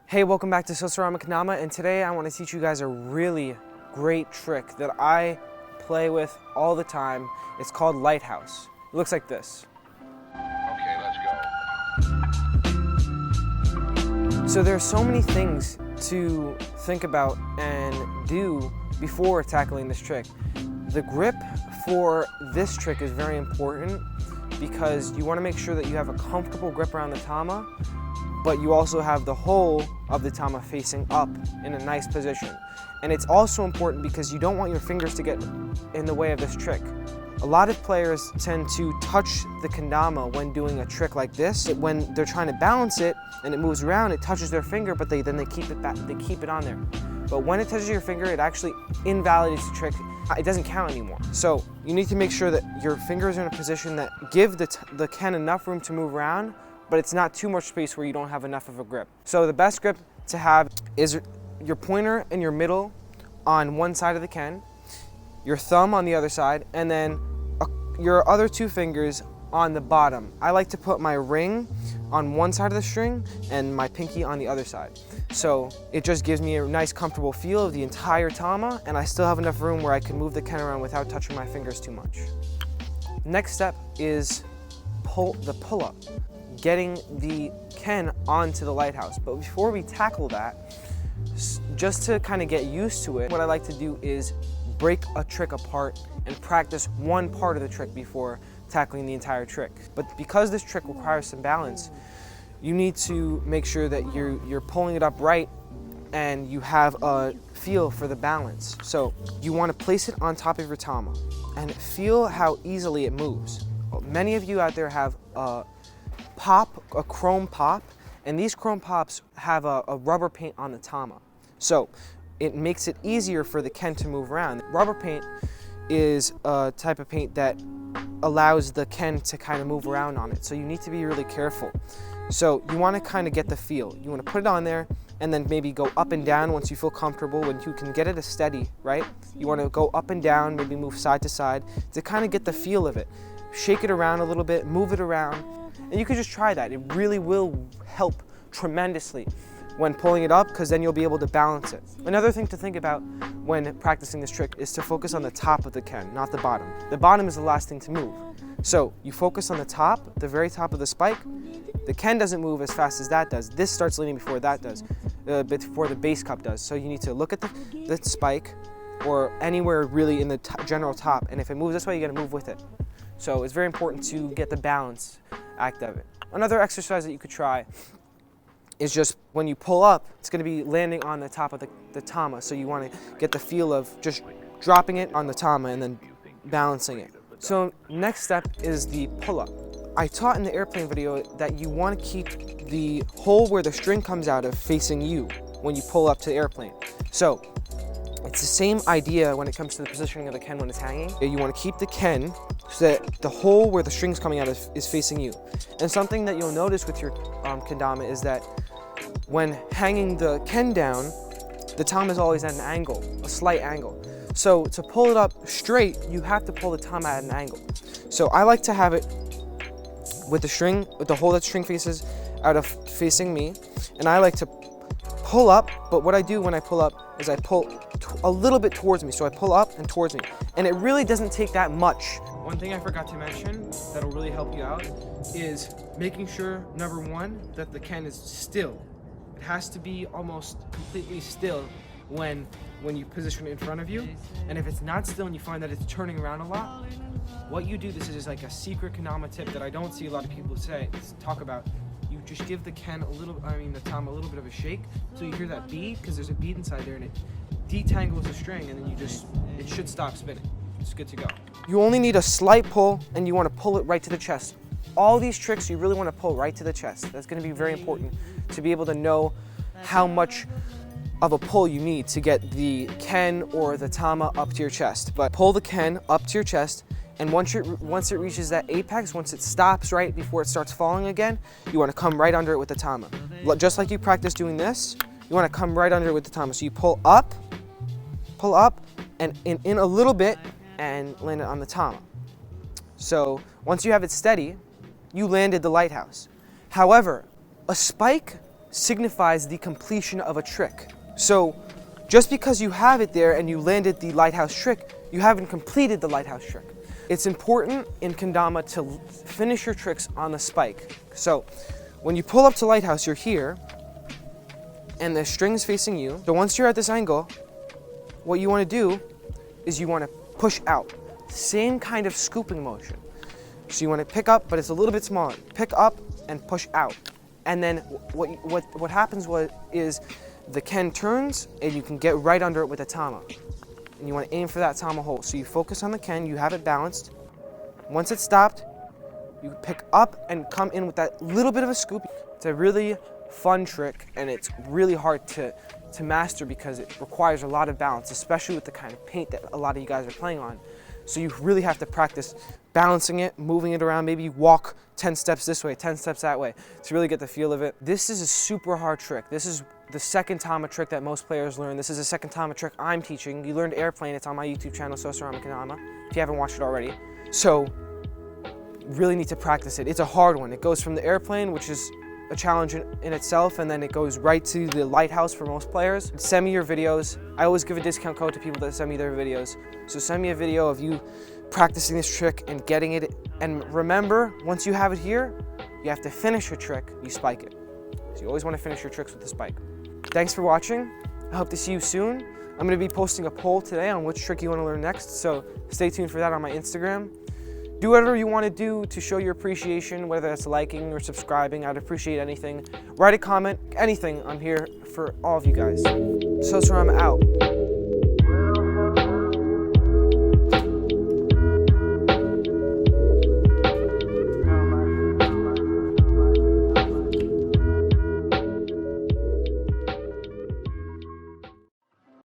Hey, welcome back to Kendama, and today I want to teach you guys a really great trick that I play with all the time. It's called Lighthouse. It looks like this. Okay, let's go. So there's so many things to think about and do before tackling this trick. The grip for this trick is very important because you want to make sure that you have a comfortable grip around the tama, but you also have the whole of the tama facing up in a nice position. And it's also important because you don't want your fingers to get in the way of this trick. A lot of players tend to touch the kendama when doing a trick like this. When they're trying to balance it and it moves around, it touches their finger, but then they keep it back, they keep it on there. But when it touches your finger, it actually invalidates the trick. It doesn't count anymore. So you need to make sure that your fingers are in a position that give the ken enough room to move around, but it's not too much space where you don't have enough of a grip. So the best grip to have is your pointer and your middle on one side of the ken, your thumb on the other side, and then your other two fingers on the bottom. I like to put my ring on one side of the string and my pinky on the other side. So it just gives me a nice comfortable feel of the entire tama, and I still have enough room where I can move the ken around without touching my fingers too much. Next step is the pull-up, getting the ken onto the lighthouse. But before we tackle that, just to kind of get used to it, what I like to do is break a trick apart and practice one part of the trick before tackling the entire trick. But because this trick requires some balance, you need to make sure that you're pulling it up right and you have a feel for the balance. So you want to place it on top of your tama and feel how easily it moves. Many of you out there have a chrome pop, and these chrome pops have a rubber paint on the tama. So it makes it easier for the ken to move around. Rubber paint is a type of paint that allows the ken to kind of move around on it. So you need to be really careful. So you want to kind of get the feel. You want to put it on there and then maybe go up and down once you feel comfortable. When you can get it steady, right? You want to go up and down, maybe move side to side to kind of get the feel of it. Shake it around a little bit, move it around, and you can just try that. It really will help tremendously when pulling it up, because then you'll be able to balance it. Another thing to think about when practicing this trick is to focus on the top of the ken, not the bottom. The bottom is the last thing to move. So you focus on the top, the very top of the spike. The ken doesn't move as fast as that does. This starts leaning before that does, before the base cup does. So you need to look at the spike or anywhere really in the general top, and if it moves this way, you gotta move with it. So it's very important to get the balance act of it. Another exercise that you could try is just when you pull up, it's going to be landing on the top of the tama. So you want to get the feel of just dropping it on the tama and then balancing it. So next step is the pull-up. I taught in the airplane video that you want to keep the hole where the string comes out of facing you when you pull up to the airplane. So it's the same idea when it comes to the positioning of the ken when it's hanging. You want to keep the ken so that the hole where the string's coming out of is facing you. And something that you'll notice with your kendama is that when hanging the ken down, the tama is always at an angle, a slight angle. So to pull it up straight, you have to pull the tama at an angle. So I like to have it with the string, with the hole that string faces out of facing me, and I like to pull up, but what I do when I pull up is I pull a little bit towards me. So I pull up and towards me, and it really doesn't take that much. One thing I forgot to mention that'll really help you out is making sure, number one, that the ken is still. It has to be almost completely still when you position it in front of you. And if it's not still and you find that it's turning around a lot, what you do, this is like a secret kendama tip that I don't see a lot of people talk about. You just give the ken the tama a little bit of a shake, so you hear that bead, because there's a bead inside there, and it detangles the string, and then it should stop spinning. It's good to go. You only need a slight pull, and you want to pull it right to the chest. All these tricks, you really want to pull right to the chest. That's going to be very important to be able to know how much of a pull you need to get the ken or the tama up to your chest. But pull the ken up to your chest, and once it reaches that apex, once it stops right before it starts falling again, you want to come right under it with the tama. Just like you practice doing this, you want to come right under it with the tama. So you pull up, and in a little bit, and land it on the tama. So once you have it steady, you landed the lighthouse. However, a spike signifies the completion of a trick. So just because you have it there and you landed the lighthouse trick, you haven't completed the lighthouse trick. It's important in Kendama to finish your tricks on the spike. So when you pull up to lighthouse, you're here and the string is facing you. So once you're at this angle, what you want to do is you want to push out. Same kind of scooping motion. So you want to pick up, but it's a little bit smaller. Pick up and push out. And then what happens is the Ken turns and you can get right under it with a tama. And you want to aim for that tama hole. So you focus on the Ken, you have it balanced. Once it's stopped, you pick up and come in with that little bit of a scoop. It's a really fun trick and it's really hard to master because it requires a lot of balance, especially with the kind of paint that a lot of you guys are playing on. So you really have to practice balancing it, moving it around. Maybe you walk 10 steps this way, 10 steps that way to really get the feel of it. This is a super hard trick. This is the second tama trick that most players learn. This is the second tama trick I'm teaching. You learned airplane, it's on my YouTube channel, Sosarama Kendama, if you haven't watched it already. So you really need to practice it. It's a hard one. It goes from the airplane, which is a challenge in itself, and then it goes right to the lighthouse for most players. Send me your videos. I always give a discount code to people that send me their videos. So send me a video of you practicing this trick and getting it. And remember, once you have it here, you have to finish your trick, you spike it. So you always want to finish your tricks with the spike. Thanks for watching. I hope to see you soon. I'm going to be posting a poll today on which trick you want to learn next, so stay tuned for that on my Instagram. Do whatever you want to do to show your appreciation, whether that's liking or subscribing. I'd appreciate anything. Write a comment, anything. I'm here for all of you guys. Sosarama out.